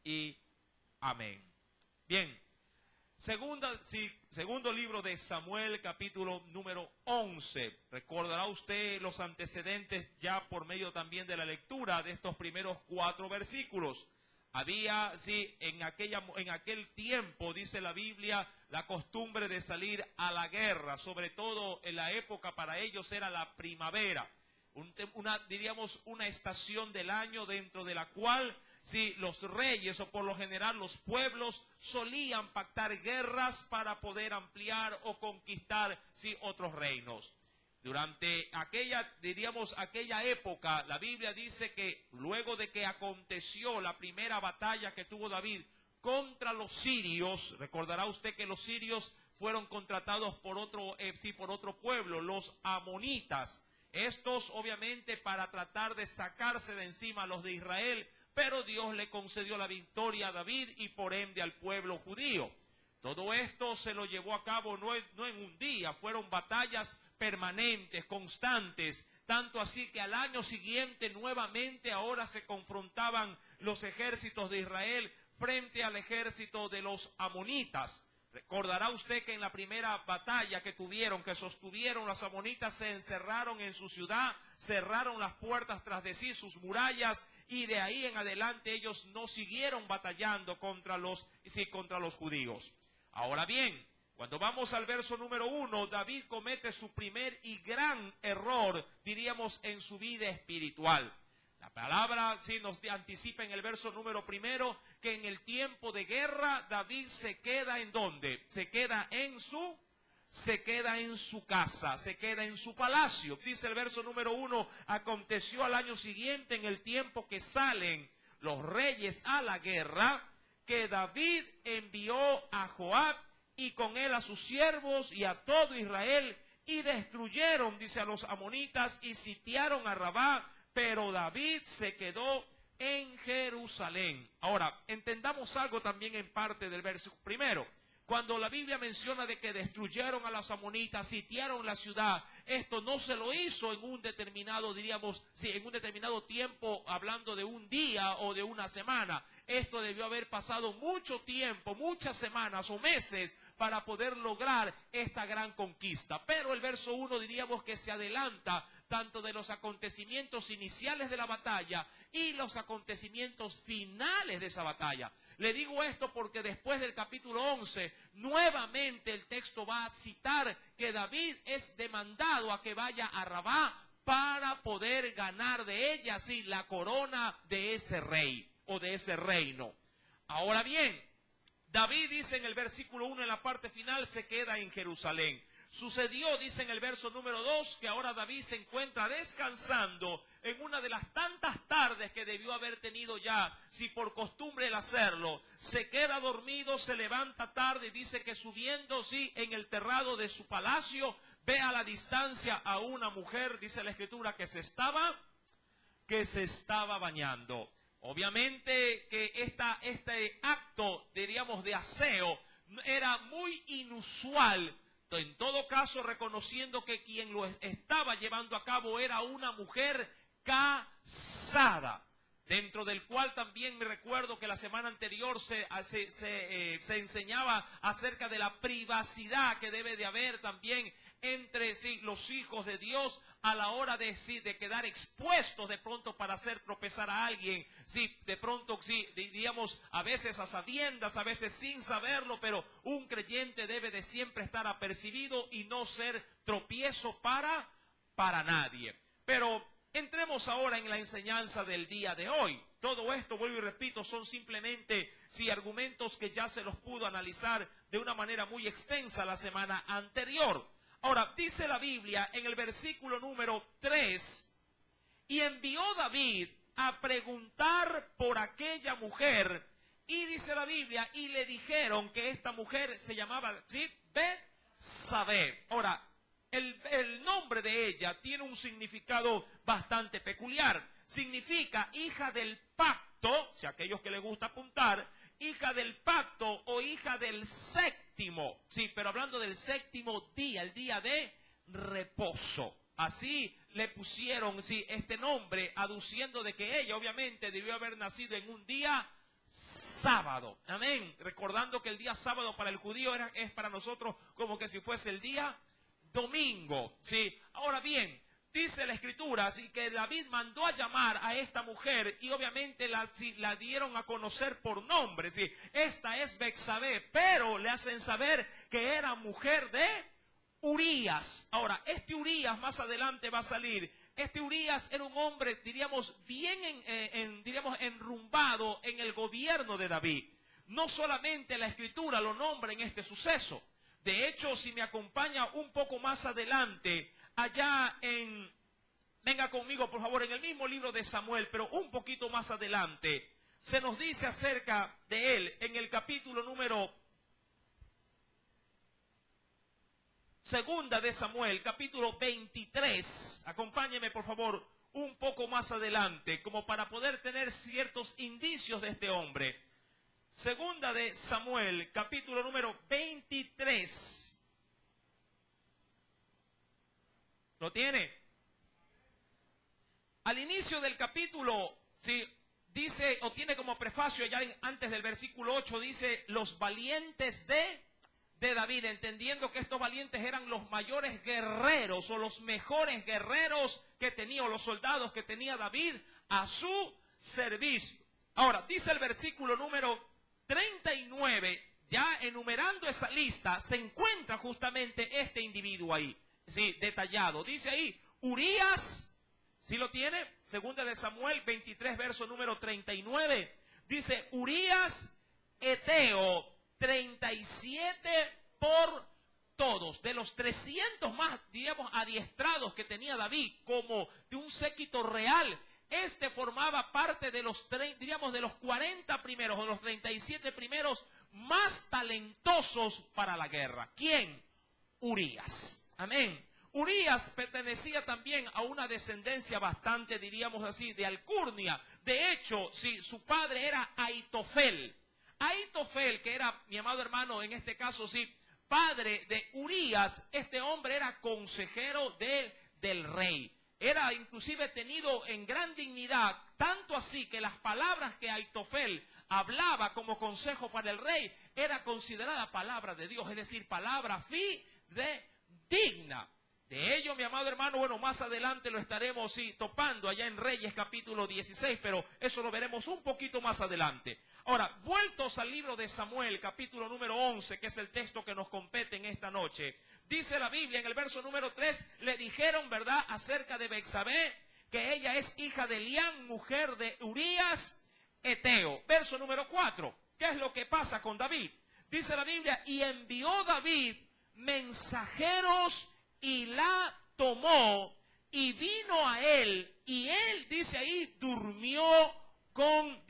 y amén. Bien, segundo libro de Samuel, capítulo número 11. Recordará usted los antecedentes ya por medio también de la lectura de estos primeros 4 versículos. Había, en aquel tiempo, dice la Biblia, la costumbre de salir a la guerra, sobre todo en la época para ellos era la primavera. Diríamos una estación del año dentro de la cual los reyes o por lo general los pueblos solían pactar guerras para poder ampliar o conquistar otros reinos. Durante aquella época, la Biblia dice que luego de que aconteció la primera batalla que tuvo David contra los sirios, recordará usted que los sirios fueron contratados por otro pueblo, los amonitas. Estos obviamente para tratar de sacarse de encima a los de Israel, pero Dios le concedió la victoria a David y por ende al pueblo judío. Todo esto se lo llevó a cabo no en un día, fueron batallas permanentes, constantes, tanto así que al año siguiente nuevamente ahora se confrontaban los ejércitos de Israel frente al ejército de los amonitas. Recordará usted que en la primera batalla que sostuvieron los amonitas, se encerraron en su ciudad, cerraron las puertas tras de sí, sus murallas, y de ahí en adelante ellos no siguieron batallando contra los judíos. Ahora bien, cuando vamos al verso número 1, David comete su primer y gran error, diríamos, en su vida espiritual. La palabra nos anticipa en el verso número 1 que en el tiempo de guerra David se queda ¿en dónde? Se queda en su casa, se queda en su palacio. Dice el verso número 1, aconteció al año siguiente, en el tiempo que salen los reyes a la guerra, que David envió a Joab y con él a sus siervos y a todo Israel, y destruyeron, dice, a los amonitas y sitiaron a Rabá, pero David se quedó en Jerusalén. Ahora, entendamos algo también en parte del verso primero. Cuando la Biblia menciona de que destruyeron a los amonitas, sitiaron la ciudad, esto no se lo hizo en un determinado, en un determinado tiempo, hablando de un día o de una semana. Esto debió haber pasado mucho tiempo, muchas semanas o meses para poder lograr esta gran conquista. Pero el verso 1 diríamos que se adelanta tanto de los acontecimientos iniciales de la batalla y los acontecimientos finales de esa batalla. Le digo esto porque después del capítulo 11, nuevamente el texto va a citar que David es demandado a que vaya a Rabá para poder ganar de ella, la corona de ese rey o de ese reino. Ahora bien, David dice en el versículo 1, en la parte final, se queda en Jerusalén. Sucedió, dice en el verso número 2, que ahora David se encuentra descansando en una de las tantas tardes que debió haber tenido ya, por costumbre el hacerlo. Se queda dormido, se levanta tarde y dice que subiendo, en el terrado de su palacio, ve a la distancia a una mujer, dice la Escritura, que se estaba bañando. Obviamente que este acto, diríamos, de aseo, era muy inusual. En todo caso, reconociendo que quien lo estaba llevando a cabo era una mujer casada, dentro del cual también me recuerdo que la semana anterior se enseñaba acerca de la privacidad que debe de haber también entre los hijos de Dios a la hora de quedar expuestos de pronto para hacer tropezar a alguien, de pronto diríamos a veces a sabiendas, a veces sin saberlo, pero un creyente debe de siempre estar apercibido y no ser tropiezo para nadie. Pero entremos ahora en la enseñanza del día de hoy. Todo esto, vuelvo y repito, son simplemente argumentos que ya se los pudo analizar de una manera muy extensa la semana anterior. Ahora, dice la Biblia en el versículo número 3, y envió David a preguntar por aquella mujer, y dice la Biblia, y le dijeron que esta mujer se llamaba, Betsabé. Ahora, el nombre de ella tiene un significado bastante peculiar. Significa hija del pacto, si a aquellos que les gusta apuntar, hija del pacto o hija del séptimo, pero hablando del séptimo día, el día de reposo. Así le pusieron este nombre, aduciendo de que ella obviamente debió haber nacido en un día sábado. Amén. Recordando que el día sábado para el judío es para nosotros como que si fuese el día domingo. ¿Sí? Ahora bien, dice la escritura, así que David mandó a llamar a esta mujer y obviamente la dieron a conocer por nombre. ¿Sí? Esta es Betsabé, pero le hacen saber que era mujer de Urías. Ahora, este Urías más adelante va a salir. Este Urías era un hombre, diríamos, bien enrumbado en el gobierno de David. No solamente la escritura lo nombra en este suceso. De hecho, si me acompaña un poco más adelante, venga conmigo por favor, en el mismo libro de Samuel, pero un poquito más adelante, se nos dice acerca de él en el capítulo número Segunda de Samuel, capítulo 23. Acompáñeme por favor un poco más adelante, como para poder tener ciertos indicios de este hombre. Segunda de Samuel, capítulo número 23. ¿Lo tiene? Al inicio del capítulo, sí, dice, o tiene como prefacio, ya antes del versículo 8, dice, los valientes de David, entendiendo que estos valientes eran los mayores guerreros, o los mejores guerreros que tenía, o los soldados que tenía David a su servicio. Ahora, dice el versículo número 39, ya enumerando esa lista, se encuentra justamente este individuo ahí, sí, detallado. Dice ahí, Urías, ¿sí lo tiene? Segunda de Samuel 23, verso número 39. Dice, Urías Eteo, 37 por todos. De los 300 más, diríamos, adiestrados que tenía David, como de un séquito real, este formaba parte de los, diríamos, de los 40 primeros, o los 37 primeros más talentosos para la guerra. ¿Quién? Urías. Amén. Urías pertenecía también a una descendencia bastante, diríamos así, de alcurnia. De hecho, sí, su padre era Ahitofel. Ahitofel, que era, mi amado hermano, en este caso, sí, padre de Urías, este hombre era consejero del rey. Era inclusive tenido en gran dignidad, tanto así que las palabras que Ahitofel hablaba como consejo para el rey, era considerada palabra de Dios, es decir, palabra fidedigna. De ello, mi amado hermano, bueno, más adelante lo estaremos topando allá en Reyes capítulo 16, pero eso lo veremos un poquito más adelante. Ahora, vueltos al libro de Samuel, capítulo número 11, que es el texto que nos compete en esta noche, dice la Biblia en el verso número 3, le dijeron, ¿verdad?, acerca de Betsabé, que ella es hija de Elián, mujer de Urías Eteo. Verso número 4, ¿qué es lo que pasa con David? Dice la Biblia, y envió David mensajeros y la tomó y vino a él, y él, dice ahí, durmió con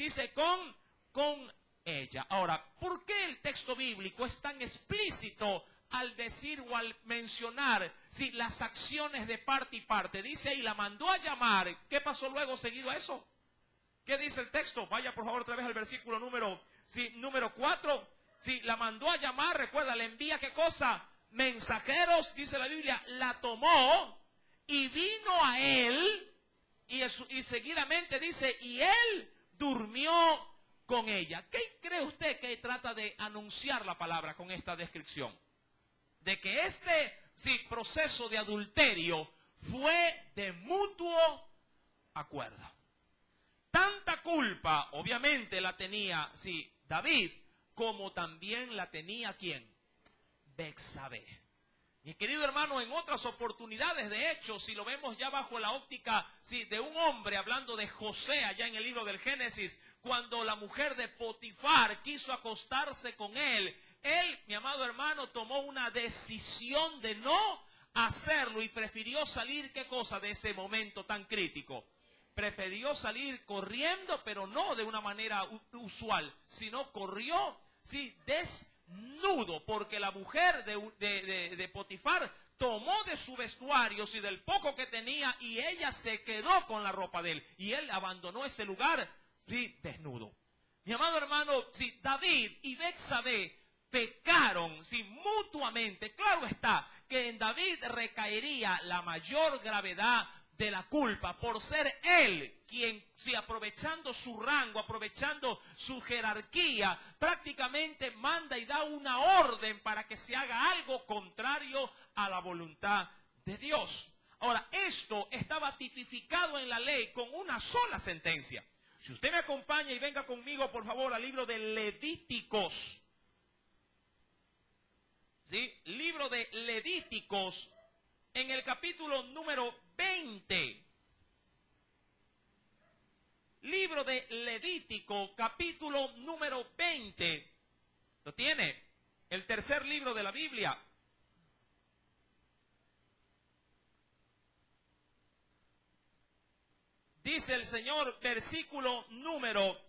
ella. Ahora, ¿por qué el texto bíblico es tan explícito al decir o al mencionar las acciones de parte y parte? Dice ahí, la mandó a llamar. ¿Qué pasó luego seguido a eso? ¿Qué dice el texto? Vaya por favor otra vez al versículo número 4. Si la mandó a llamar, recuerda, le envía ¿qué cosa? Mensajeros, dice la Biblia, la tomó y vino a él, y seguidamente dice, y él durmió con ella. ¿Qué cree usted que trata de anunciar la palabra con esta descripción? De que este proceso de adulterio fue de mutuo acuerdo. Tanta culpa, obviamente, la tenía, David, como también la tenía, ¿quién? Betsabé. Mi querido hermano, en otras oportunidades, de hecho, si lo vemos ya bajo la óptica de un hombre, hablando de José allá en el libro del Génesis, cuando la mujer de Potifar quiso acostarse con él, mi amado hermano, tomó una decisión de no hacerlo y prefirió salir, ¿qué cosa? De ese momento tan crítico. Prefirió salir corriendo, pero no de una manera usual, sino corrió, desnudo, porque la mujer de Potifar tomó de su vestuario, del poco que tenía, y ella se quedó con la ropa de él, y él abandonó ese lugar, desnudo. Mi amado hermano, David y Betsabé pecaron, mutuamente. Claro está que en David recaería la mayor gravedad de la culpa, por ser él quien, si aprovechando su rango, aprovechando su jerarquía, prácticamente manda y da una orden para que se haga algo contrario a la voluntad de Dios. Ahora, esto estaba tipificado en la ley con una sola sentencia. Si usted me acompaña y venga conmigo, por favor, al libro de Levíticos. ¿Sí? Libro de Levíticos, en el capítulo número 20. Libro de Levítico, capítulo número 20. ¿Lo tiene? El tercer libro de la Biblia. Dice el Señor, versículo número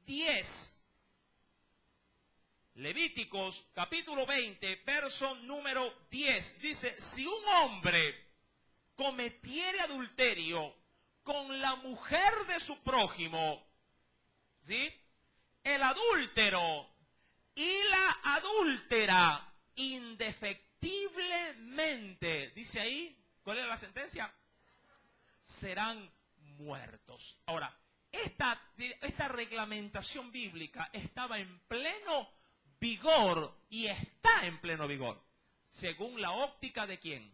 10. Levíticos, capítulo 20, verso número 10. Dice, si un hombre cometiere adulterio con la mujer de su prójimo, ¿sí? El adúltero y la adúltera indefectiblemente, dice ahí, ¿cuál es la sentencia? Serán muertos. Ahora, esta reglamentación bíblica estaba en pleno vigor y está en pleno vigor, según la óptica de ¿quién?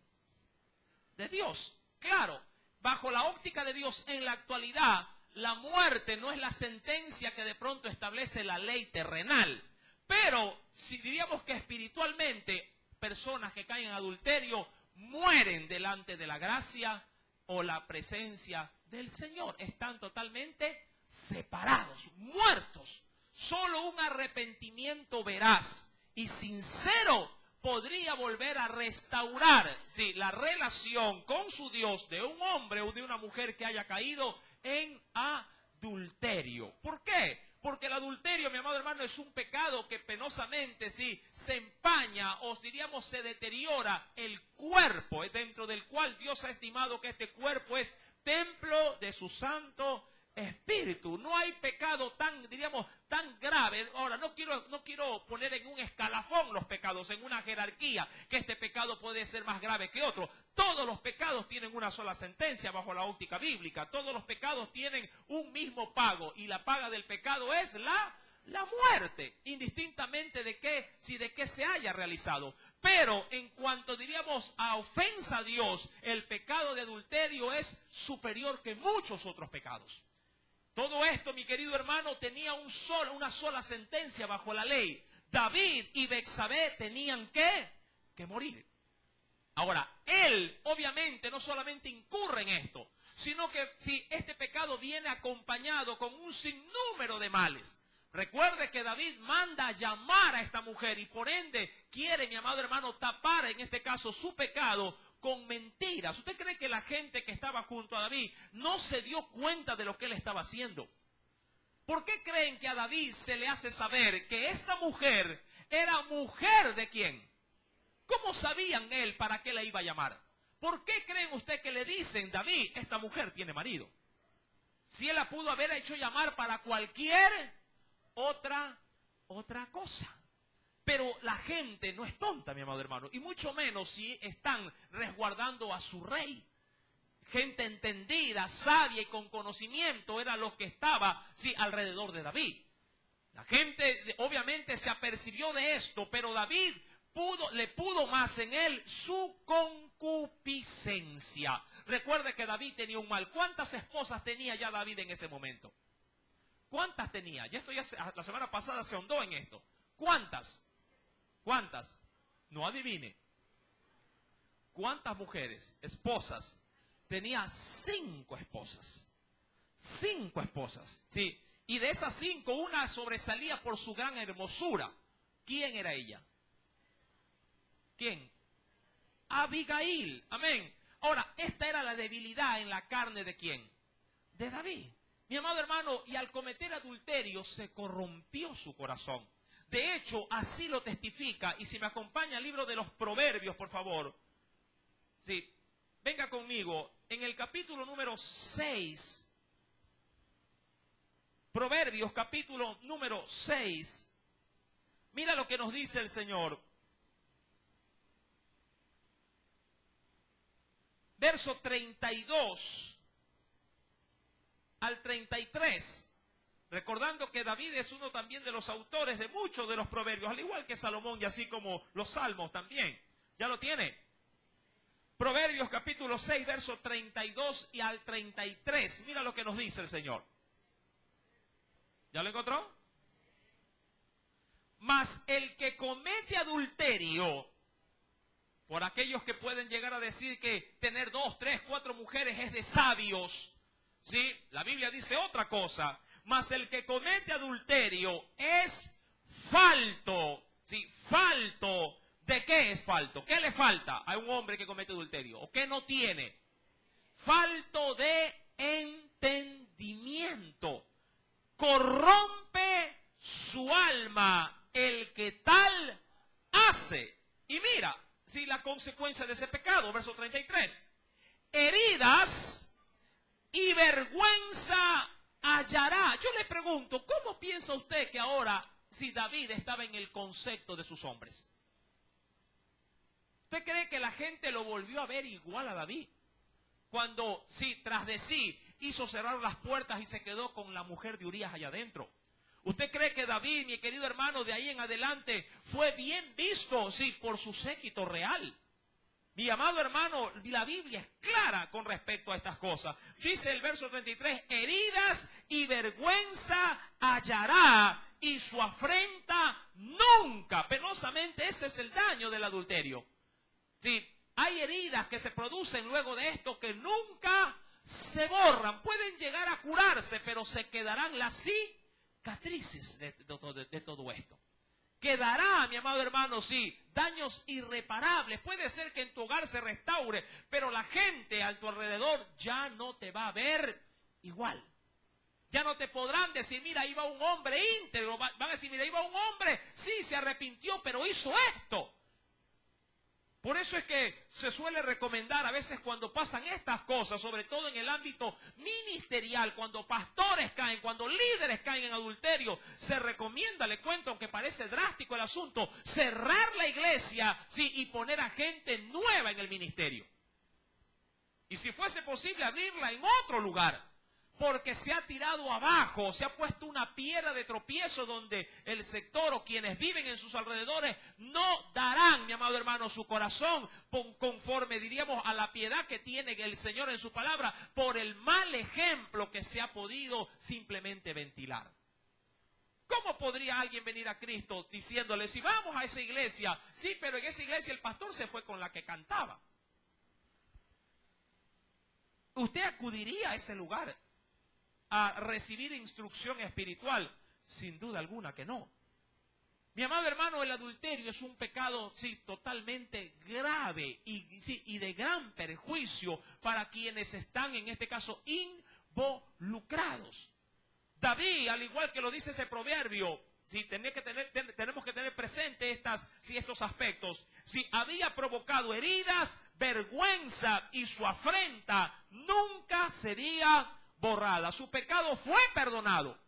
De Dios. Claro, bajo la óptica de Dios en la actualidad, la muerte no es la sentencia que de pronto establece la ley terrenal, pero si diríamos que espiritualmente personas que caen en adulterio mueren delante de la gracia o la presencia del Señor, están totalmente separados, muertos. Solo un arrepentimiento veraz y sincero podría volver a restaurar, sí, la relación con su Dios de un hombre o de una mujer que haya caído en adulterio. ¿Por qué? Porque el adulterio, mi amado hermano, es un pecado que penosamente, sí, se empaña o diríamos se deteriora el cuerpo, dentro del cual Dios ha estimado que este cuerpo es templo de su Santo Espíritu. No hay pecado tan, diríamos, tan grave. Ahora, no quiero poner en un escalafón los pecados, en una jerarquía, que este pecado puede ser más grave que otro. Todos los pecados tienen una sola sentencia bajo la óptica bíblica. Todos los pecados tienen un mismo pago, y la paga del pecado es la muerte, indistintamente de qué se haya realizado. Pero en cuanto diríamos a ofensa a Dios, el pecado de adulterio es superior que muchos otros pecados. Todo esto, mi querido hermano, tenía una sola sentencia bajo la ley. David y Betsabé tenían que morir. Ahora, él obviamente no solamente incurre en esto, sino que si este pecado viene acompañado con un sinnúmero de males. Recuerde que David manda a llamar a esta mujer y por ende quiere, mi amado hermano, tapar en este caso su pecado con mentiras. ¿Usted cree que la gente que estaba junto a David no se dio cuenta de lo que él estaba haciendo? ¿Por qué creen que a David se le hace saber que esta mujer era mujer de quién? ¿Cómo sabían él para qué la iba a llamar? ¿Por qué creen usted que le dicen, David, esta mujer tiene marido? Si él la pudo haber hecho llamar para cualquier otra cosa. Pero la gente no es tonta, mi amado hermano, y mucho menos si están resguardando a su rey. Gente entendida, sabia y con conocimiento era lo que estaba, sí, alrededor de David. La gente obviamente se apercibió de esto, pero David le pudo más en él su concupiscencia. Recuerde que David tenía un mal. ¿Cuántas esposas tenía ya David en ese momento? ¿Cuántas tenía? La semana pasada se ahondó en esto. ¿Cuántas? ¿Cuántas? No adivine. ¿Cuántas mujeres, esposas? Tenía 5 esposas. 5 esposas, sí. Y de esas 5, una sobresalía por su gran hermosura. ¿Quién era ella? ¿Quién? Abigail. Amén. Ahora, esta era la debilidad en la carne de ¿quién? De David. Mi amado hermano, y al cometer adulterio se corrompió su corazón. De hecho, así lo testifica. Y si me acompaña el libro de los Proverbios, por favor. Sí, venga conmigo. En el capítulo número 6. Proverbios, capítulo número 6. Mira lo que nos dice el Señor. verso 32 al 33. Recordando que David es uno también de los autores de muchos de los proverbios, al igual que Salomón y así como los salmos también. ¿Ya lo tiene? Proverbios capítulo 6, verso 32 y al 33. Mira lo que nos dice el Señor. ¿Ya lo encontró? Mas el que comete adulterio, por aquellos que pueden llegar a decir que tener 2, 3, 4 mujeres es de sabios, ¿sí? La Biblia dice otra cosa. Mas el que comete adulterio es falto, ¿sí? Falto. ¿De qué es falto? ¿Qué le falta a un hombre que comete adulterio? ¿O qué no tiene? Falto de entendimiento. Corrompe su alma el que tal hace. Y mira, si la consecuencia de ese pecado, verso 33. Heridas y vergüenza hallará. Yo le pregunto, ¿cómo piensa usted que ahora, si David estaba en el concepto de sus hombres? ¿Usted cree que la gente lo volvió a ver igual a David? Cuando, sí, tras de sí, hizo cerrar las puertas y se quedó con la mujer de Urías allá adentro. ¿Usted cree que David, mi querido hermano, de ahí en adelante fue bien visto, sí, por su séquito real? Mi amado hermano, la Biblia es clara con respecto a estas cosas. Dice el verso 33, heridas y vergüenza hallará y su afrenta nunca. Penosamente ese es el daño del adulterio. Sí, hay heridas que se producen luego de esto que nunca se borran. Pueden llegar a curarse, pero se quedarán las cicatrices de todo esto. Quedará, mi amado hermano, sí, daños irreparables. Puede ser que en tu hogar se restaure, pero la gente a tu alrededor ya no te va a ver igual. Ya no te podrán decir, mira, iba un hombre íntegro. Van a decir, mira, iba un hombre, sí, se arrepintió, pero hizo esto. Por eso es que se suele recomendar a veces cuando pasan estas cosas, sobre todo en el ámbito ministerial, cuando pastores caen, cuando líderes caen en adulterio, se recomienda, le cuento, aunque parece drástico el asunto, cerrar la iglesia, sí, y poner a gente nueva en el ministerio. Y si fuese posible, abrirla en otro lugar. Porque se ha tirado abajo, se ha puesto una piedra de tropiezo donde el sector o quienes viven en sus alrededores no darán, mi amado hermano, su corazón conforme, diríamos, a la piedad que tiene el Señor en su palabra, por el mal ejemplo que se ha podido simplemente ventilar. ¿Cómo podría alguien venir a Cristo diciéndole, si vamos a esa iglesia, sí, pero en esa iglesia el pastor se fue con la que cantaba? ¿Usted acudiría a ese lugar a recibir instrucción espiritual? Sin duda alguna que no. Mi amado hermano, el adulterio es un pecado, sí, totalmente grave y de gran perjuicio para quienes están, en este caso, involucrados. David, al igual que lo dice este proverbio, sí, tenemos que tener presente estos aspectos. Si había provocado heridas, vergüenza y su afrenta nunca sería borrada. Su pecado fue perdonado,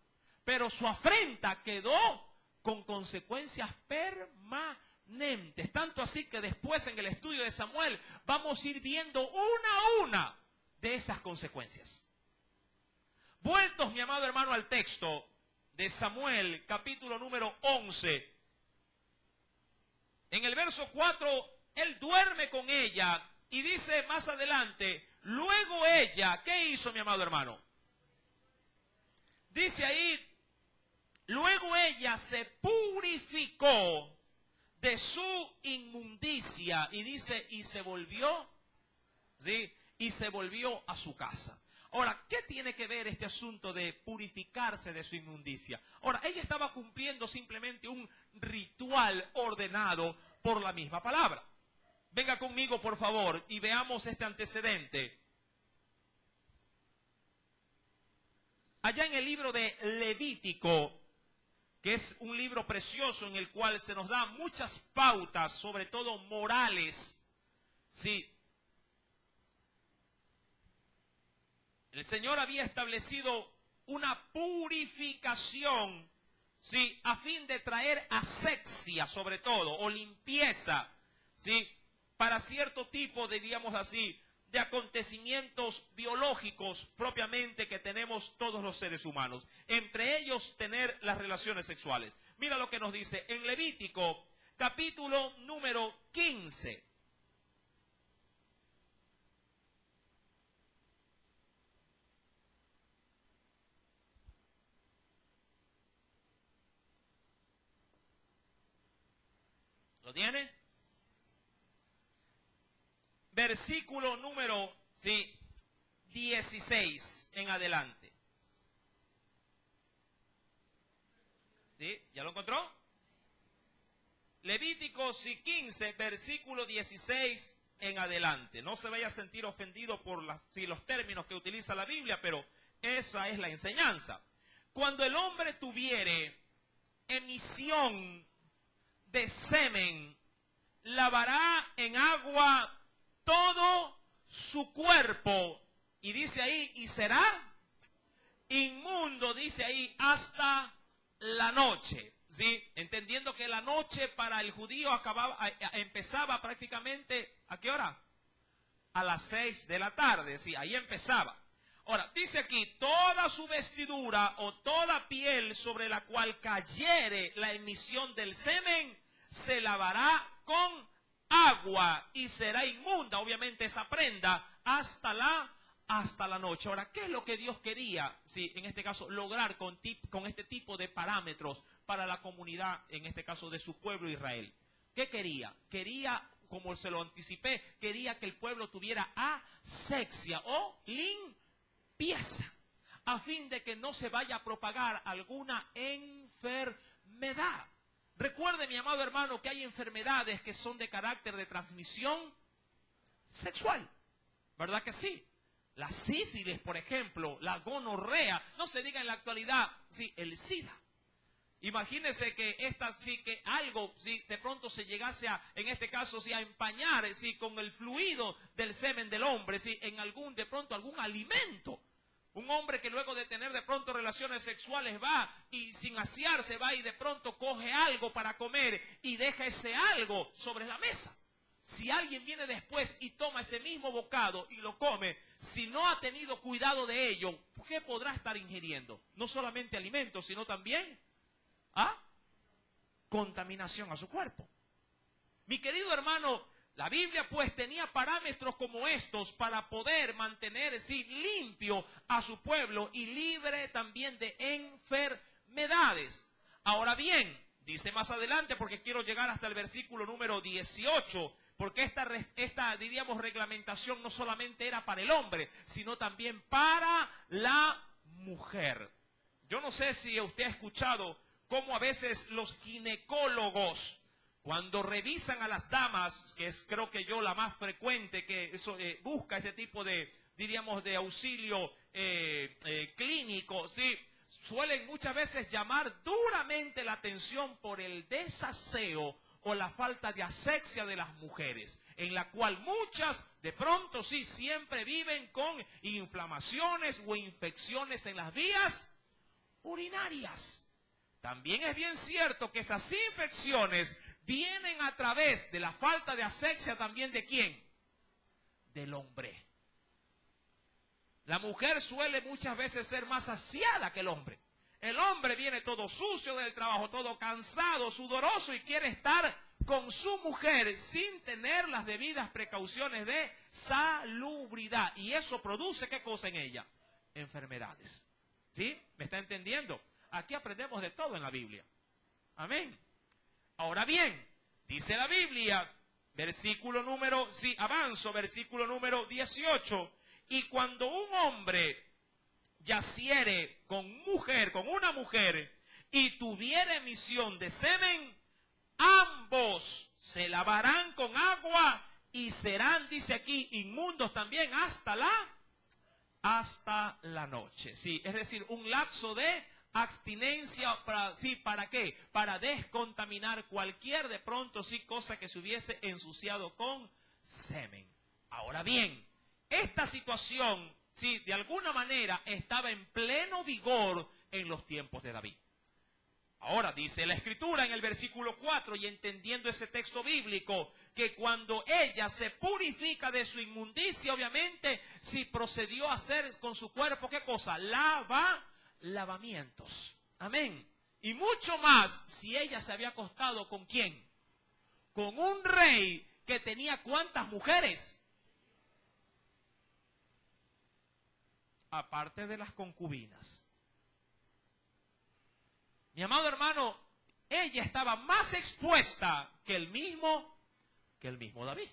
pero su afrenta quedó con consecuencias permanentes. Tanto así que después en el estudio de Samuel vamos a ir viendo una a una de esas consecuencias. Vueltos, mi amado hermano, al texto de Samuel, capítulo número 11. En el verso 4, él duerme con ella y dice más adelante, luego ella, ¿qué hizo, mi amado hermano? Dice ahí, luego ella se purificó de su inmundicia y dice, y se volvió, ¿sí? Y se volvió a su casa. Ahora, ¿qué tiene que ver este asunto de purificarse de su inmundicia? Ahora, ella estaba cumpliendo simplemente un ritual ordenado por la misma palabra. Venga conmigo, por favor, y veamos este antecedente. Allá en el libro de Levítico, que es un libro precioso en el cual se nos dan muchas pautas, sobre todo morales, ¿sí? El Señor había establecido una purificación, ¿sí? A fin de traer asepsia, sobre todo, o limpieza, ¿sí? Para cierto tipo, diríamos así, de acontecimientos biológicos propiamente que tenemos todos los seres humanos. Entre ellos, tener las relaciones sexuales. Mira lo que nos dice en Levítico, capítulo número 15. ¿Lo tiene? Versículo número 16 en adelante. ¿Sí? ¿Ya lo encontró? Levíticos 15, versículo 16 en adelante. No se vaya a sentir ofendido por los términos que utiliza la Biblia, pero esa es la enseñanza. Cuando el hombre tuviere emisión de semen, lavará en agua todo su cuerpo, y dice ahí, y será inmundo, dice ahí, hasta la noche, ¿sí? Entendiendo que la noche para el judío empezaba prácticamente, ¿a qué hora? A las 6 de la tarde, sí, ahí empezaba. Ahora, dice aquí, toda su vestidura o toda piel sobre la cual cayere la emisión del semen, se lavará con agua y será inmunda, obviamente, esa prenda hasta la noche. Ahora, ¿qué es lo que Dios quería, sí, en este caso, lograr con este tipo de parámetros para la comunidad, en este caso de su pueblo Israel? ¿Qué quería? Quería, como se lo anticipé, quería que el pueblo tuviera asexia o limpieza, a fin de que no se vaya a propagar alguna enfermedad. Recuerde, mi amado hermano, que hay enfermedades que son de carácter de transmisión sexual, ¿verdad que sí? La sífilis, por ejemplo, la gonorrea, no se diga en la actualidad, sí, el SIDA. Imagínese que que algo, si de pronto se llegase en este caso, a empañar, con el fluido del semen del hombre, en algún alimento. Un hombre que luego de tener de pronto relaciones sexuales va y sin asearse va y de pronto coge algo para comer y deja ese algo sobre la mesa. Si alguien viene después y toma ese mismo bocado y lo come, si no ha tenido cuidado de ello, ¿qué podrá estar ingiriendo? No solamente alimentos, sino también contaminación a su cuerpo. Mi querido hermano, la Biblia pues tenía parámetros como estos para poder mantener limpio a su pueblo y libre también de enfermedades. Ahora bien, dice más adelante, porque quiero llegar hasta el versículo número 18, porque esta diríamos reglamentación no solamente era para el hombre, sino también para la mujer. Yo no sé si usted ha escuchado cómo a veces los ginecólogos, cuando revisan a las damas, que es creo que yo la más frecuente que busca este tipo de, diríamos, de auxilio clínico, ¿sí? Suelen muchas veces llamar duramente la atención por el desaseo o la falta de asexia de las mujeres, en la cual muchas de pronto siempre viven con inflamaciones o infecciones en las vías urinarias. También es bien cierto que esas infecciones vienen a través de la falta de asexia también ¿de quién? Del hombre. La mujer suele muchas veces ser más aseada que el hombre. El hombre viene todo sucio del trabajo, todo cansado, sudoroso y quiere estar con su mujer sin tener las debidas precauciones de salubridad. Y eso produce ¿qué cosa en ella? Enfermedades. ¿Sí? ¿Me está entendiendo? Aquí aprendemos de todo en la Biblia. Amén. Ahora bien, dice la Biblia, versículo número 18, y cuando un hombre yaciere con una mujer, y tuviere emisión de semen, ambos se lavarán con agua y serán, dice aquí, inmundos también hasta la noche. Sí, es decir, un lapso de abstinencia, ¿para qué? Para descontaminar cualquier de pronto cosa que se hubiese ensuciado con semen. Ahora bien, esta situación, de alguna manera estaba en pleno vigor en los tiempos de David. Ahora dice la Escritura en el versículo 4, y entendiendo ese texto bíblico, que cuando ella se purifica de su inmundicia, obviamente, si procedió a hacer con su cuerpo, ¿qué cosa? Lavamientos. Amén. Y mucho más si ella se había acostado ¿con quién? Con un rey que tenía ¿cuántas mujeres? Aparte de las concubinas. Mi amado hermano, ella estaba más expuesta que el mismo David.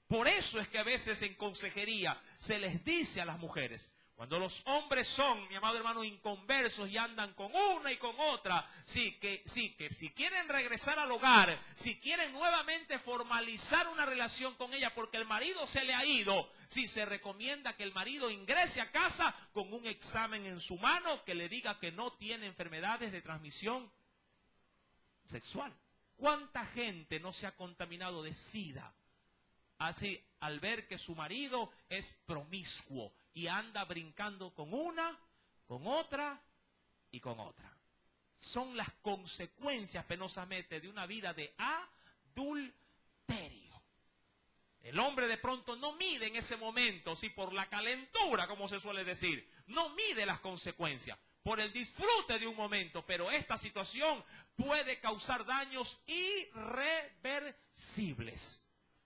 Por eso es que a veces en consejería se les dice a las mujeres, cuando los hombres son, mi amado hermano, inconversos y andan con una y con otra, que si quieren regresar al hogar, si quieren nuevamente formalizar una relación con ella porque el marido se le ha ido, se recomienda que el marido ingrese a casa con un examen en su mano que le diga que no tiene enfermedades de transmisión sexual. ¿Cuánta gente no se ha contaminado de SIDA? Así, al ver que su marido es promiscuo y anda brincando con una, con otra y con otra. Son las consecuencias penosamente de una vida de adulterio. El hombre de pronto no mide en ese momento, por la calentura, como se suele decir, no mide las consecuencias, por el disfrute de un momento, pero esta situación puede causar daños irreversibles.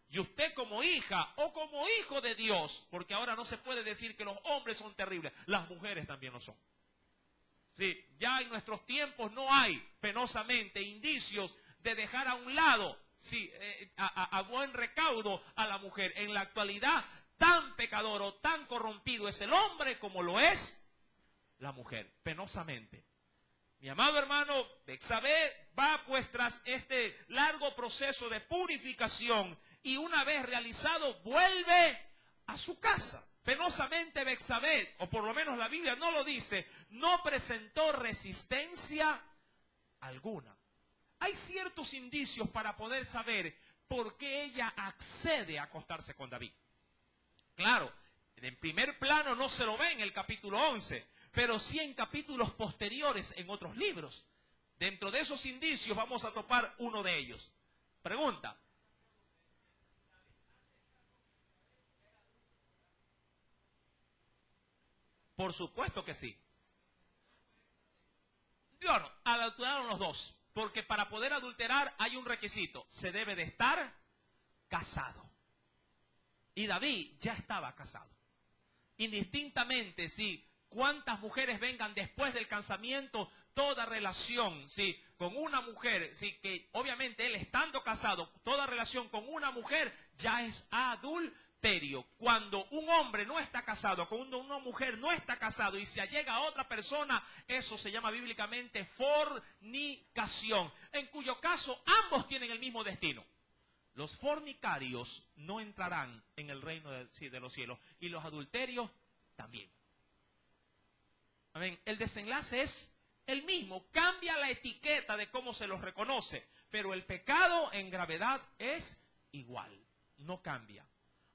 Y usted como hija o como hijo de Dios, porque ahora no se puede decir que los hombres son terribles, las mujeres también lo son. Ya en nuestros tiempos no hay penosamente indicios de dejar a un lado, a buen recaudo a la mujer. En la actualidad, tan pecador o tan corrompido es el hombre como lo es la mujer, penosamente. Mi amado hermano, Betsabé va pues tras este largo proceso de purificación y una vez realizado vuelve a su casa. Penosamente Betsabé, o por lo menos la Biblia no lo dice, no presentó resistencia alguna. Hay ciertos indicios para poder saber por qué ella accede a acostarse con David. Claro, en primer plano no se lo ve en el capítulo 11, pero sí en capítulos posteriores en otros libros. Dentro de esos indicios vamos a topar uno de ellos. Pregunta. Por supuesto que sí. Bueno, adulteraron los dos, porque para poder adulterar hay un requisito, se debe de estar casado. Y David ya estaba casado. Indistintamente, cuántas mujeres vengan después del casamiento, toda relación, con una mujer, que obviamente él estando casado, toda relación con una mujer ya es adulterio. Cuando un hombre no está casado, cuando una mujer no está casado y se allega a otra persona, eso se llama bíblicamente fornicación, en cuyo caso ambos tienen el mismo destino. Los fornicarios no entrarán en el reino de los cielos y los adulterios también. Amén. El desenlace es el mismo, cambia la etiqueta de cómo se los reconoce, pero el pecado en gravedad es igual, no cambia.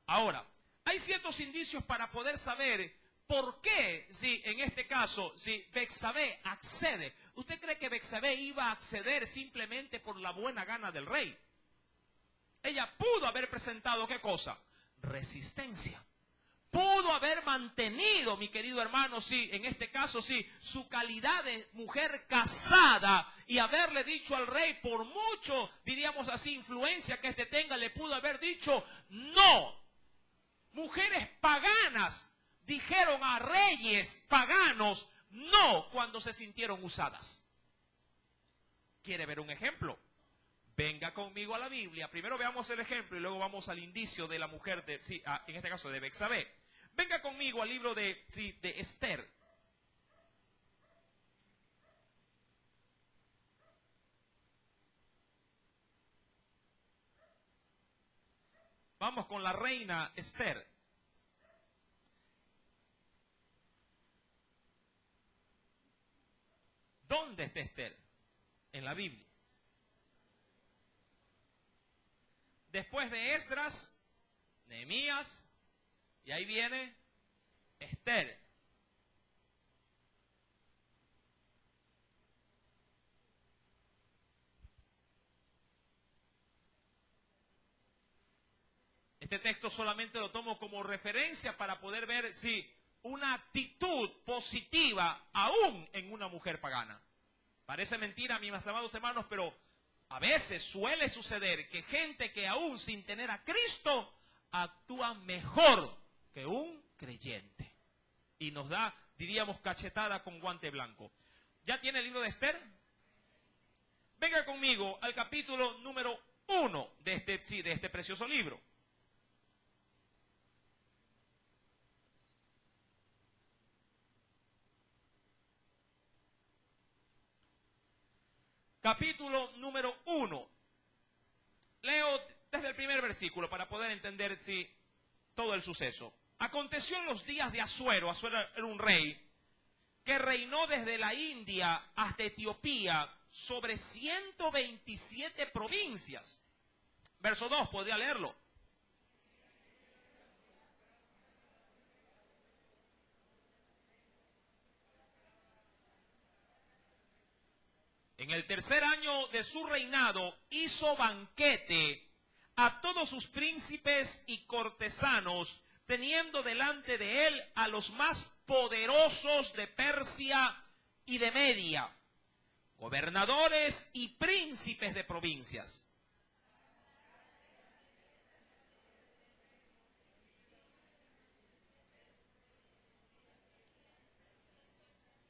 Ahora, hay ciertos indicios para poder saber por qué, en este caso, Betsabé accede. ¿Usted cree que Betsabé iba a acceder simplemente por la buena gana del rey? Ella pudo haber presentado, ¿qué cosa? Resistencia. Pudo haber mantenido, mi querido hermano, en este caso, su calidad de mujer casada y haberle dicho al rey, por mucho, diríamos así, influencia que éste tenga, le pudo haber dicho no. Mujeres paganas dijeron a reyes paganos no cuando se sintieron usadas. ¿Quiere ver un ejemplo? Venga conmigo a la Biblia. Primero veamos el ejemplo y luego vamos al indicio de la mujer, en este caso de Betsabé. Venga conmigo al libro de Esther. Vamos con la reina Esther. ¿Dónde está Esther? En la Biblia. Después de Esdras, Nehemías, y ahí viene Esther. Este texto solamente lo tomo como referencia para poder ver si una actitud positiva aún en una mujer pagana. Parece mentira, mis amados hermanos, pero a veces suele suceder que gente que aún sin tener a Cristo actúa mejor que un creyente. Y nos da, diríamos, cachetada con guante blanco. ¿Ya tiene el libro de Esther? Venga conmigo al capítulo número 1 de este precioso libro. Capítulo número 1. Leo desde el primer versículo para poder entender todo el suceso. Aconteció en los días de Asuero. Asuero era un rey que reinó desde la India hasta Etiopía sobre 127 provincias. Verso 2, podría leerlo. En el tercer año de su reinado hizo banquete a todos sus príncipes y cortesanos, teniendo delante de él a los más poderosos de Persia y de Media, gobernadores y príncipes de provincias.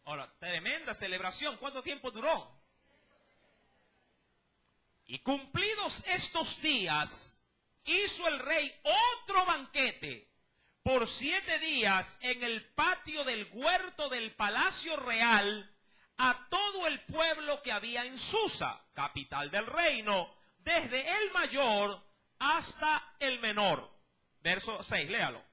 Ahora, tremenda celebración. ¿Cuánto tiempo duró? Y cumplidos estos días, hizo el rey otro banquete por 7 días en el patio del huerto del palacio real a todo el pueblo que había en Susa, capital del reino, desde el mayor hasta el menor. Verso 6, léalo.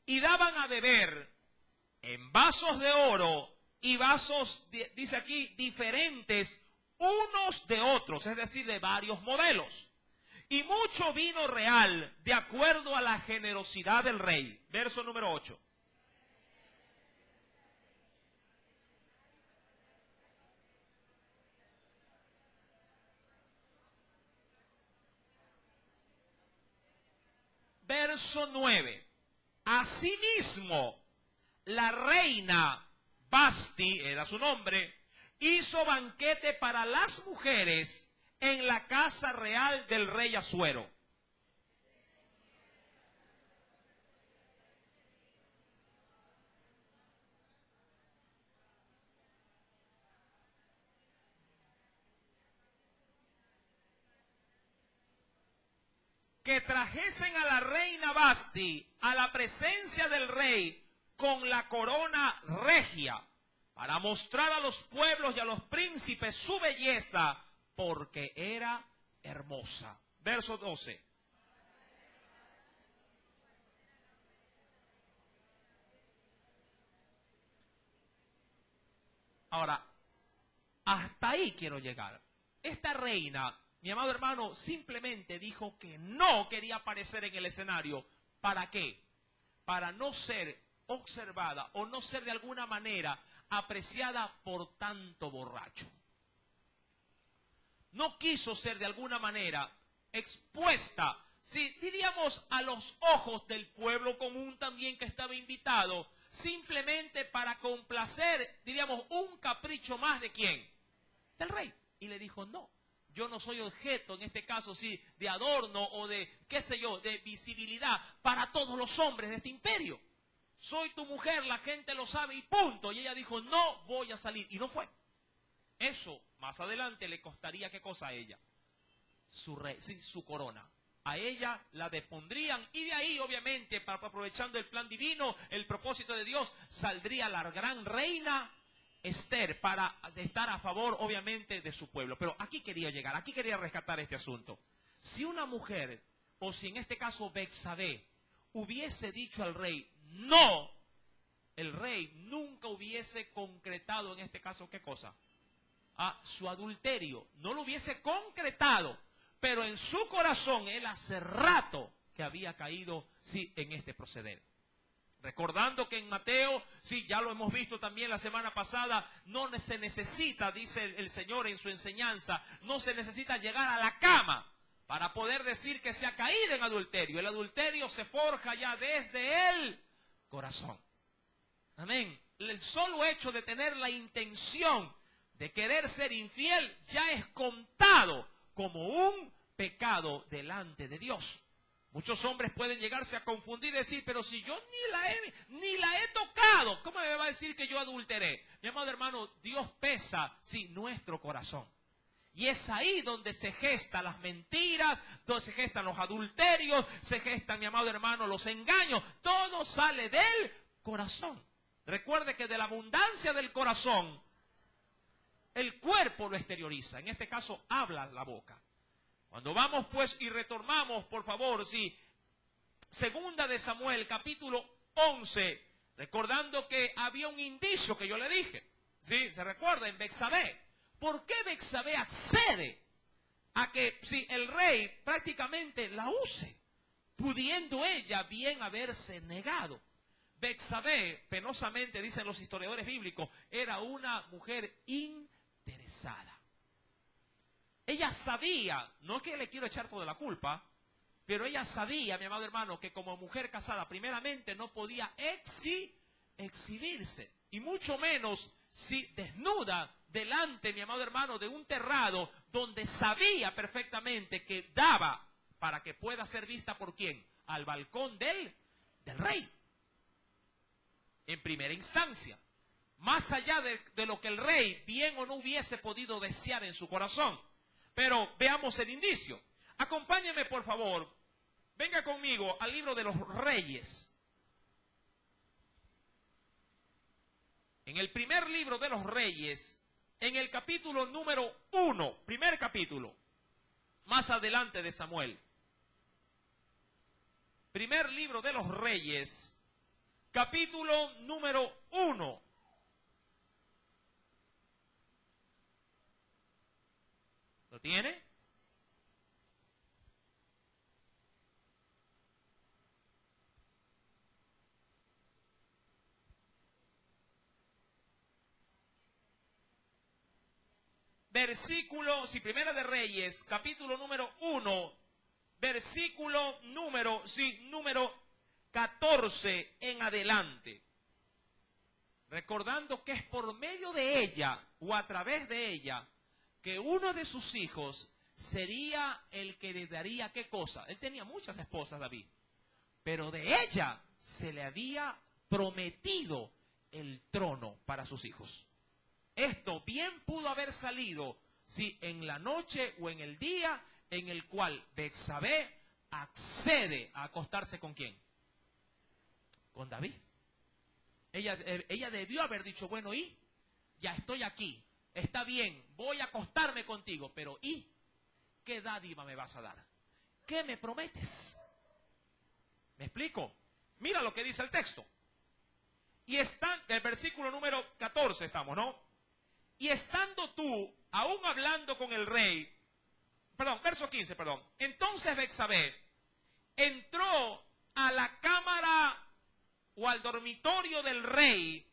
Y daban a beber en vasos de oro y vasos, dice aquí, diferentes unos de otros, es decir, de varios modelos. Y mucho vino real, de acuerdo a la generosidad del rey. Verso número 8. Verso 9. Asimismo, la reina Basti, era su nombre, hizo banquete para las mujeres en la casa real del rey Asuero. Que trajesen a la reina Basti a la presencia del rey con la corona regia, para mostrar a los pueblos y a los príncipes su belleza, porque era hermosa. Verso 12. Ahora, hasta ahí quiero llegar. Esta reina, mi amado hermano, simplemente dijo que no quería aparecer en el escenario. ¿Para qué? Para no ser observada o no ser de alguna manera apreciada por tanto borracho. No quiso ser de alguna manera expuesta, si diríamos, a los ojos del pueblo común también que estaba invitado, simplemente para complacer, diríamos, un capricho más de ¿quién? Del rey. Y le dijo, no, yo no soy objeto, en este caso sí, de adorno o de, qué sé yo, de visibilidad para todos los hombres de este imperio. Soy tu mujer, la gente lo sabe y punto. Y ella dijo, no voy a salir. Y no fue. Eso, más adelante, le costaría, ¿qué cosa a ella? Su corona. A ella la despondrían y de ahí, obviamente, aprovechando el plan divino, el propósito de Dios, saldría la gran reina Esther para estar a favor, obviamente, de su pueblo. Pero aquí quería llegar, aquí quería rescatar este asunto. Si una mujer, o si en este caso Betsabé, hubiese dicho al rey, no, el rey nunca hubiese concretado en este caso, ¿qué cosa? Su adulterio, no lo hubiese concretado. pero en su corazón él hace rato que había caído, sí, en este proceder. Recordando que en Mateo, sí, ya lo hemos visto también la semana pasada, no se necesita, dice el Señor en su enseñanza, no se necesita llegar a la cama para poder decir que se ha caído en adulterio. El adulterio se forja ya desde el corazón. Amén. El solo hecho de tener la intención de querer ser infiel ya es contado como un pecado delante de Dios. Muchos hombres pueden llegarse a confundir y decir, pero si yo ni la he tocado, ¿cómo me va a decir que yo adulteré? Mi amado hermano, Dios pesa, sí, nuestro corazón. Y es ahí donde se gestan las mentiras, donde se gestan los adulterios, se gestan, mi amado hermano, los engaños. Todo sale del corazón. Recuerde que de la abundancia del corazón, el cuerpo lo exterioriza. En este caso, habla la boca. Cuando vamos pues y retomamos, por favor, sí, segunda de Samuel, capítulo 11, recordando que había un indicio que yo le dije, ¿sí? Se recuerda en Betsabé. ¿Por qué Betsabé accede a que si el rey prácticamente la use, pudiendo ella bien haberse negado? Betsabé, penosamente dicen los historiadores bíblicos, era una mujer interesada. Ella sabía, no es que le quiero echar toda la culpa, pero ella sabía, mi amado hermano, que como mujer casada, primeramente no podía exhibirse, y mucho menos si desnuda delante, mi amado hermano, de un terrado donde sabía perfectamente que daba para que pueda ser vista por quién, al balcón del rey, en primera instancia, más allá de lo que el rey bien o no hubiese podido desear en su corazón. Pero veamos el indicio. Acompáñeme, por favor. Venga conmigo al libro de los Reyes. En el primer libro de los Reyes, en el capítulo número 1, primer capítulo, más adelante de Samuel. Primer libro de los Reyes, capítulo número 1. ¿Lo tiene? Versículo, Primera de Reyes, capítulo número 1, versículo número 14 en adelante. Recordando que es por medio de ella o a través de ella que uno de sus hijos sería el que le daría ¿qué cosa? Él tenía muchas esposas, David, pero de ella se le había prometido el trono para sus hijos. Esto bien pudo haber salido, si en la noche o en el día en el cual Betsabé accede a acostarse ¿con quién? Con David. Ella debió haber dicho, bueno, y ya estoy aquí, está bien, voy a acostarme contigo, pero ¿y qué dádiva me vas a dar? ¿Qué me prometes? ¿Me explico? Mira lo que dice el texto. Y está, el versículo número 14 estamos, ¿no? Y estando tú aún hablando con el rey, verso 15, entonces Betsabé entró a la cámara o al dormitorio del rey,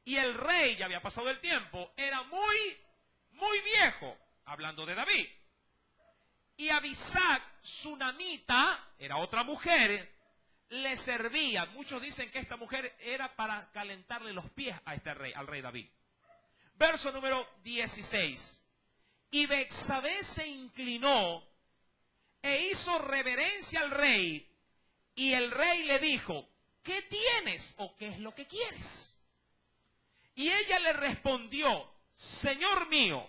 y el rey, ya había pasado el tiempo, era muy viejo, hablando de David. Y Abisag, sunamita, era otra mujer, le servía. Muchos dicen que esta mujer era para calentarle los pies a este rey, al rey David. Verso número 16. Y Betsabé se inclinó e hizo reverencia al rey, y el rey le dijo, ¿qué tienes o qué es lo que quieres? Y ella le respondió, Señor mío,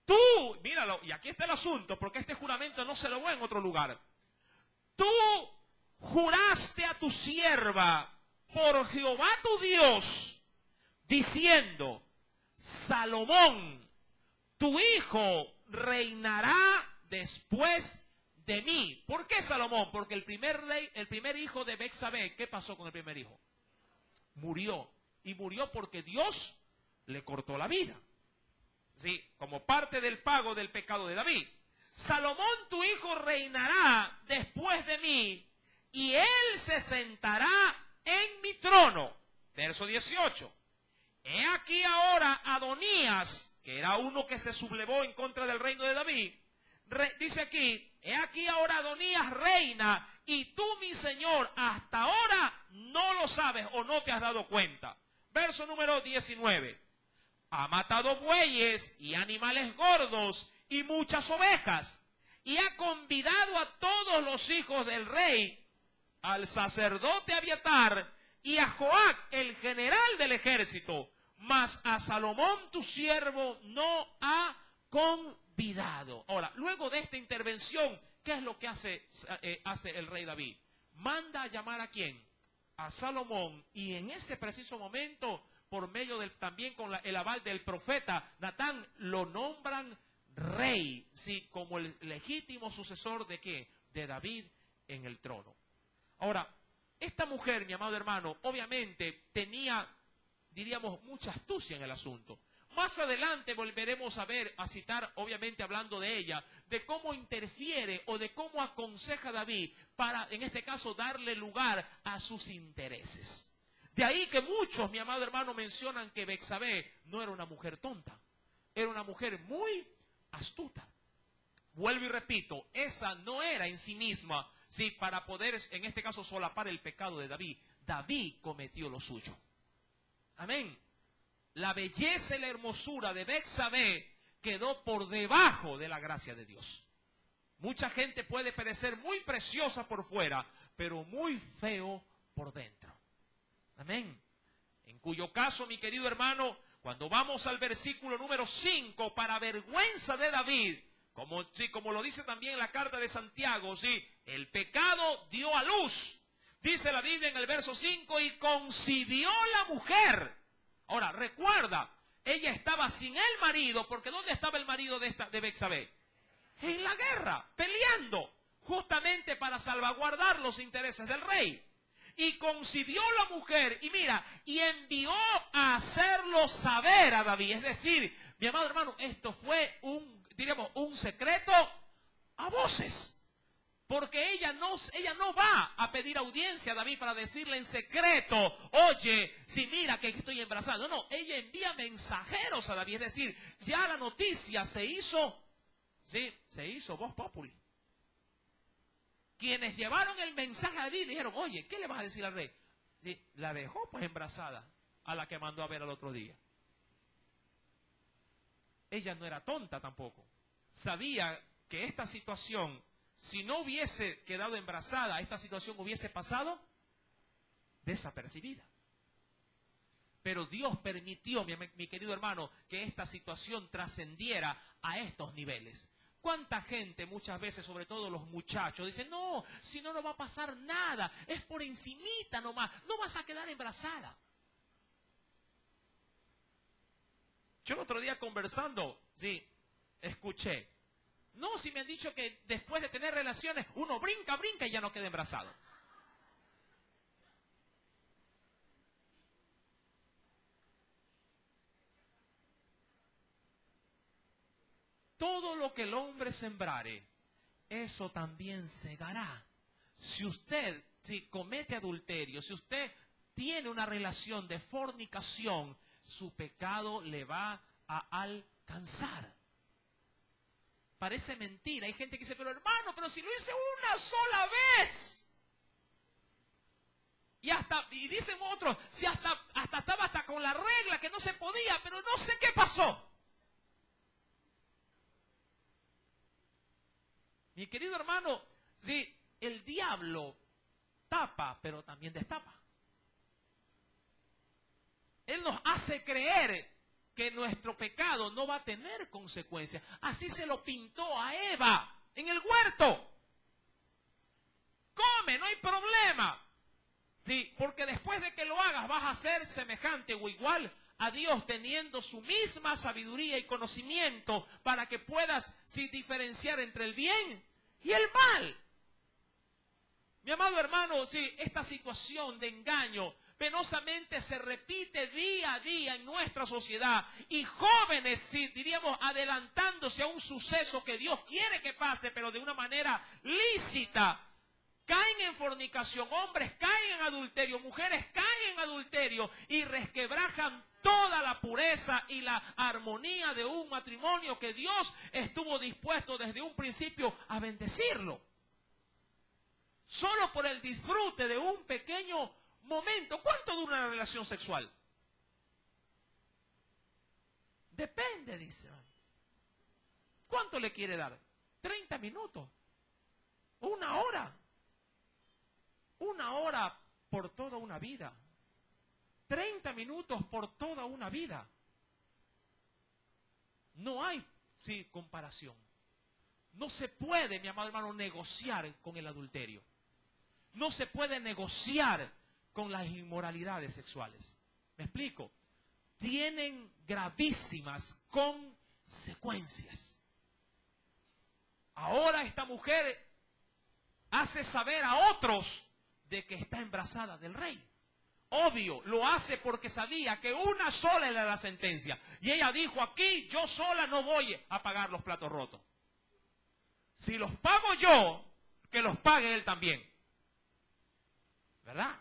tú, míralo, y aquí está el asunto, porque este juramento no se lo voy en otro lugar. Tú juraste a tu sierva por Jehová tu Dios, diciendo, Salomón, tu hijo reinará después de mí. ¿Por qué Salomón? Porque el primer hijo de Betsabé, ¿qué pasó con el primer hijo? Murió. Y murió porque Dios le cortó la vida. Sí, como parte del pago del pecado de David. Salomón tu hijo reinará después de mí, y él se sentará en mi trono. Verso 18. He aquí ahora Adonías, que era uno que se sublevó en contra del reino de David, dice aquí, he aquí ahora Adonías reina, y tú, mi señor, hasta ahora no lo sabes o no te has dado cuenta. Verso número 19. Ha matado bueyes y animales gordos y muchas ovejas, y ha convidado a todos los hijos del rey, al sacerdote Abiatar y a Joab, el general del ejército, mas a Salomón tu siervo no ha convidado. Ahora, luego de esta intervención, ¿qué es lo que hace el rey David? Manda a llamar ¿a quién? A Salomón, y en ese preciso momento, por medio también con el aval del profeta Natán, lo nombran rey, sí, como el legítimo sucesor ¿de qué? De David en el trono. Ahora, esta mujer, mi amado hermano, obviamente tenía, diríamos, mucha astucia en el asunto. Más adelante volveremos a citar, obviamente hablando de ella, de cómo interfiere o de cómo aconseja a David para, en este caso, darle lugar a sus intereses. De ahí que muchos, mi amado hermano, mencionan que Betsabé no era una mujer tonta, era una mujer muy astuta. Vuelvo y repito, esa no era en sí misma, sí, para poder, en este caso, solapar el pecado de David. David cometió lo suyo. Amén. La belleza y la hermosura de Betsabé quedó por debajo de la gracia de Dios. Mucha gente puede parecer muy preciosa por fuera, pero muy feo por dentro. Amén. En cuyo caso, mi querido hermano, cuando vamos al versículo número 5, para vergüenza de David, como lo dice también la carta de Santiago, sí, el pecado dio a luz. Dice la Biblia en el verso 5, y concibió la mujer. Ahora, recuerda, ella estaba sin el marido, porque ¿dónde estaba el marido de Betsabé? En la guerra, peleando, justamente para salvaguardar los intereses del rey. Y concibió la mujer, y mira, y envió a hacerlo saber a David. Es decir, mi amado hermano, esto fue un secreto a voces. Porque ella no va a pedir audiencia a David para decirle en secreto, oye, si mira que estoy embarazada. No, ella envía mensajeros a David. Es decir, ya la noticia se hizo voz populi. Quienes llevaron el mensaje a David dijeron, oye, ¿qué le vas a decir al rey? Sí, la dejó pues embarazada a la que mandó a ver al otro día. Ella no era tonta tampoco. Sabía que esta situación, si no hubiese quedado embarazada, esta situación hubiese pasado desapercibida. Pero Dios permitió, mi querido hermano, que esta situación trascendiera a estos niveles. ¿Cuánta gente muchas veces, sobre todo los muchachos, dicen, no, si no va a pasar nada, es por encimita nomás, no vas a quedar embarazada? Yo el otro día conversando, sí, escuché, no, si me han dicho que después de tener relaciones, uno brinca y ya no queda embarazado. Todo lo que el hombre sembrare, eso también segará. Si usted comete adulterio, si usted tiene una relación de fornicación, su pecado le va a alcanzar. Parece mentira. Hay gente que dice, pero hermano, pero si lo hice una sola vez. Y dicen otros, si hasta estaba hasta con la regla que no se podía, pero no sé qué pasó. Mi querido hermano, sí, el diablo tapa, pero también destapa. Él nos hace creer que nuestro pecado no va a tener consecuencias. Así se lo pintó a Eva en el huerto. Come, no hay problema. Sí, porque después de que lo hagas vas a ser semejante o igual a Dios, teniendo su misma sabiduría y conocimiento para que puedas diferenciar entre el bien y el mal. Mi amado hermano, esta situación de engaño penosamente se repite día a día en nuestra sociedad. Y jóvenes, sí, diríamos, adelantándose a un suceso que Dios quiere que pase, pero de una manera lícita, caen en fornicación, hombres caen en adulterio, mujeres caen en adulterio y resquebrajan toda la pureza y la armonía de un matrimonio que Dios estuvo dispuesto desde un principio a bendecirlo. Solo por el disfrute de un pequeño momento. ¿Cuánto dura una relación sexual? Depende, dice. ¿Cuánto le quiere dar? 30 minutos. Una hora. Una hora por toda una vida. 30 minutos por toda una vida. No hay, sí, comparación. No se puede, mi amado hermano, negociar con el adulterio. No se puede negociar con las inmoralidades sexuales. ¿Me explico? Tienen gravísimas consecuencias. Ahora esta mujer hace saber a otros de que está embarazada del rey. Obvio, lo hace porque sabía que una sola era la sentencia. Y ella dijo, aquí yo sola no voy a pagar los platos rotos. Si los pago yo, que los pague él también. ¿Verdad?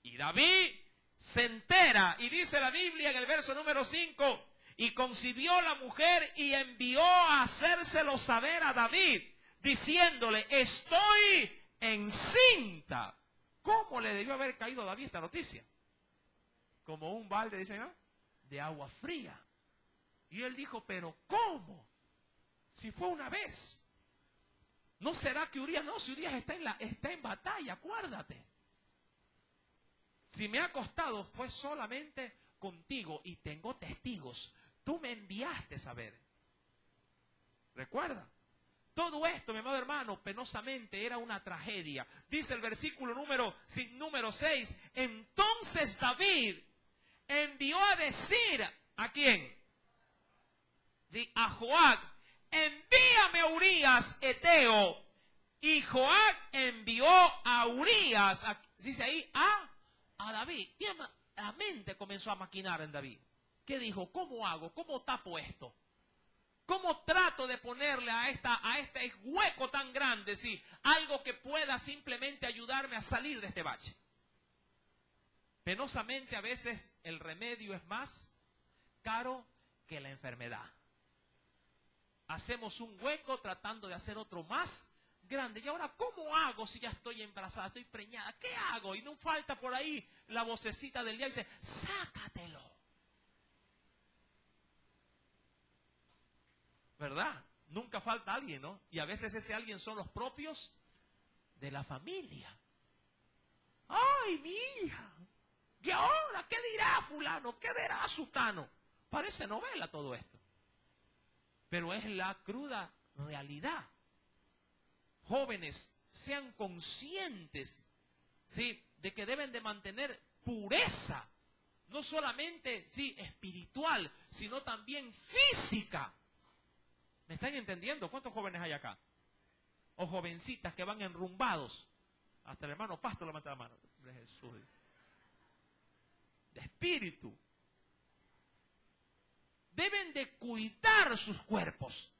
Y David se entera y dice la Biblia en el verso número 5, y concibió la mujer y envió a hacérselo saber a David, diciéndole, estoy encinta. ¿Cómo le debió haber caído a David esta noticia? Como un balde, dice, ¿no?, de agua fría. Y él dijo, pero ¿cómo? Si fue una vez. ¿No será que Urías? No, si Urías está en batalla, acuérdate. Si me ha costado, fue solamente contigo y tengo testigos. Tú me enviaste a saber. ¿Recuerda? Todo esto, mi amado hermano, penosamente era una tragedia. Dice el versículo número 6. Entonces David envió a decir, ¿a quién? Sí, a Joab, envíame a Urías Eteo. Y Joab envió a Urías, dice ahí, a David. Y la mente comenzó a maquinar en David. ¿Qué dijo? ¿Cómo hago? ¿Cómo tapo esto? ¿Cómo trato de ponerle a este hueco tan grande, sí, algo que pueda simplemente ayudarme a salir de este bache? Penosamente a veces el remedio es más caro que la enfermedad. Hacemos un hueco tratando de hacer otro más grande. Y ahora, ¿cómo hago si ya estoy embarazada, estoy preñada? ¿Qué hago? Y no falta por ahí la vocecita del día y dice, sácatelo. ¿Verdad? Nunca falta alguien, ¿no? Y a veces ese alguien son los propios de la familia. ¡Ay, mi hija! ¿Y ahora qué dirá fulano? ¿Qué dirá sutano? Parece novela todo esto. Pero es la cruda realidad. Jóvenes, sean conscientes, ¿sí?, de que deben de mantener pureza. No solamente, sí, espiritual, sino también física. ¿Me están entendiendo? ¿Cuántos jóvenes hay acá? O jovencitas que van enrumbados. Hasta el hermano pastor levanta la mano. Jesús. De espíritu. Deben de cuidar sus cuerpos.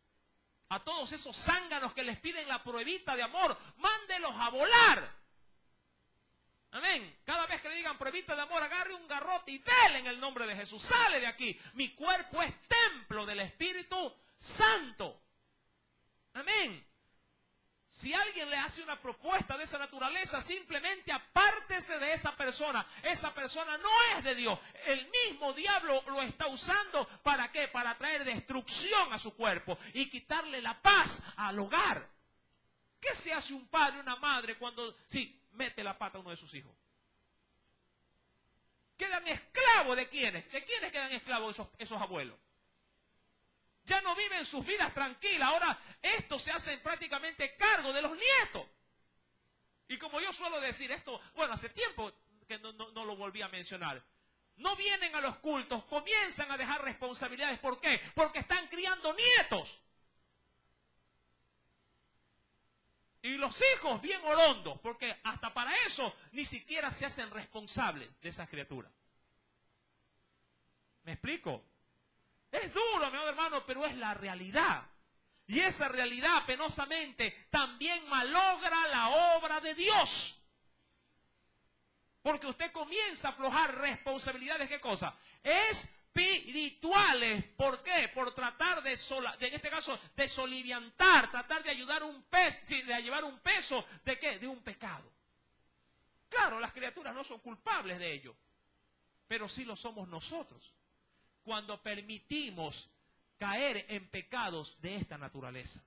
A todos esos zánganos que les piden la pruebita de amor, mándelos a volar. Amén. Cada vez que le digan pruebita de amor, agarre un garrote y dele en el nombre de Jesús. Sale de aquí. Mi cuerpo es templo del Espíritu Santo. Amén. Si alguien le hace una propuesta de esa naturaleza, simplemente apártese de esa persona. Esa persona no es de Dios. El mismo diablo lo está usando, ¿para qué? Para traer destrucción a su cuerpo y quitarle la paz al hogar. ¿Qué se hace un padre, una madre cuando mete la pata a uno de sus hijos? ¿Quedan esclavos de quiénes? ¿De quiénes quedan esclavos esos abuelos? Ya no viven sus vidas tranquilas. Ahora estos se hacen prácticamente cargo de los nietos. Y como yo suelo decir esto, bueno, hace tiempo que no lo volví a mencionar. No vienen a los cultos, comienzan a dejar responsabilidades. ¿Por qué? Porque están criando nietos. Y los hijos bien orondos, porque hasta para eso ni siquiera se hacen responsables de esas criaturas. ¿Me explico? Es duro, mi amado hermano, pero es la realidad. Y esa realidad penosamente también malogra la obra de Dios. Porque usted comienza a aflojar responsabilidades, ¿qué cosa? Espirituales. ¿Por qué? Por tratar de en este caso, de soliviantar, tratar de ayudar de llevar un peso, ¿de qué? De un pecado. Claro, las criaturas no son culpables de ello, pero sí lo somos nosotros, cuando permitimos caer en pecados de esta naturaleza.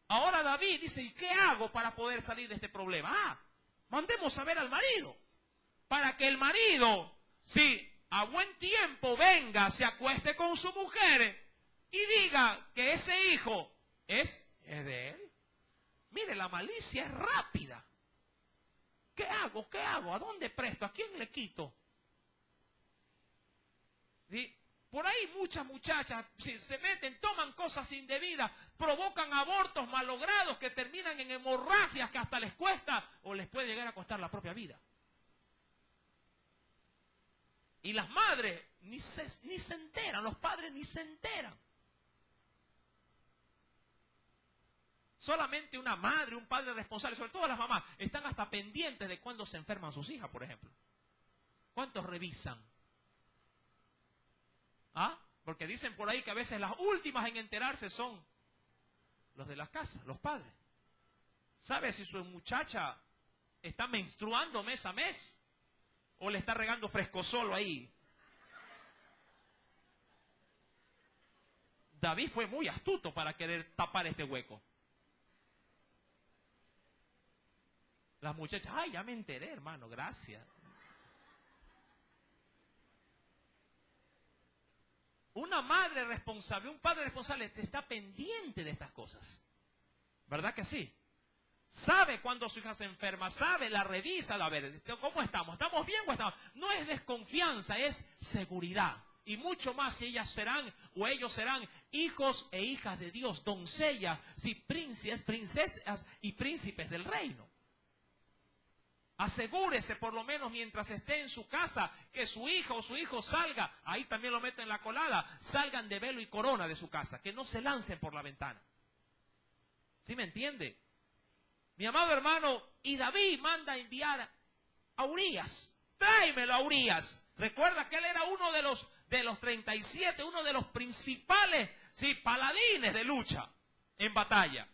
Ahora David dice, ¿y qué hago para poder salir de este problema? Mandemos a ver al marido, para que el marido, sí, a buen tiempo venga, se acueste con su mujer y diga que ese hijo es de él. Mire, la malicia es rápida. ¿Qué hago? ¿Qué hago? ¿A dónde presto? ¿A quién le quito? ¿Sí? Por ahí muchas muchachas se meten, toman cosas indebidas, provocan abortos malogrados que terminan en hemorragias que hasta les cuesta o les puede llegar a costar la propia vida. Y las madres ni se enteran, los padres ni se enteran. Solamente una madre, un padre responsable, sobre todo las mamás, están hasta pendientes de cuándo se enferman sus hijas, por ejemplo. ¿Cuántos revisan? Porque dicen por ahí que a veces las últimas en enterarse son los de las casas, los padres. ¿Sabe si su muchacha está menstruando mes a mes? ¿O le está regando frescosolo ahí? David fue muy astuto para querer tapar este hueco. Las muchachas, ay, ya me enteré, hermano, gracias. Una madre responsable, un padre responsable está pendiente de estas cosas. ¿Verdad que sí? Sabe cuando su hija se enferma, sabe, la revisa, a ver, ¿cómo estamos? ¿Estamos bien o estamos? No es desconfianza, es seguridad. Y mucho más si ellas serán o ellos serán hijos e hijas de Dios, doncellas, sí, princesas y príncipes del reino. Asegúrese por lo menos mientras esté en su casa que su hija o su hijo salga, ahí también lo meto en la colada, salgan de velo y corona de su casa, que no se lancen por la ventana. ¿Sí me entiende? Mi amado hermano, y David manda a enviar a Urías. Tráemelo a Urías. Recuerda que él era uno de los 37, uno de los principales, sí, paladines de lucha en batalla.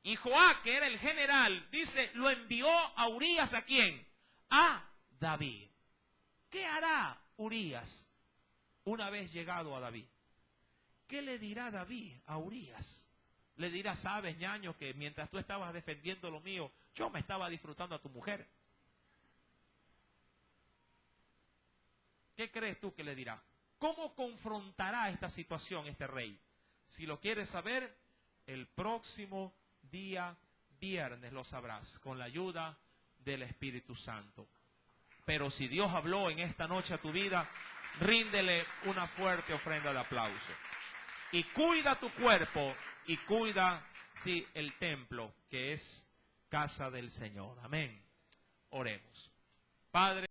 Y Joab, que era el general, dice, lo envió a Urías, ¿a quién? A David. ¿Qué hará Urías una vez llegado a David? ¿Qué le dirá David a Urías? Le dirá, sabes, ñaño, que mientras tú estabas defendiendo lo mío, yo me estaba disfrutando a tu mujer. ¿Qué crees tú que le dirá? ¿Cómo confrontará esta situación este rey? Si lo quieres saber, el próximo día viernes lo sabrás, con la ayuda del Espíritu Santo. Pero si Dios habló en esta noche a tu vida, ríndele una fuerte ofrenda de aplauso. Y cuida tu cuerpo y cuida, sí, el templo que es casa del Señor. Amén. Oremos. Padre.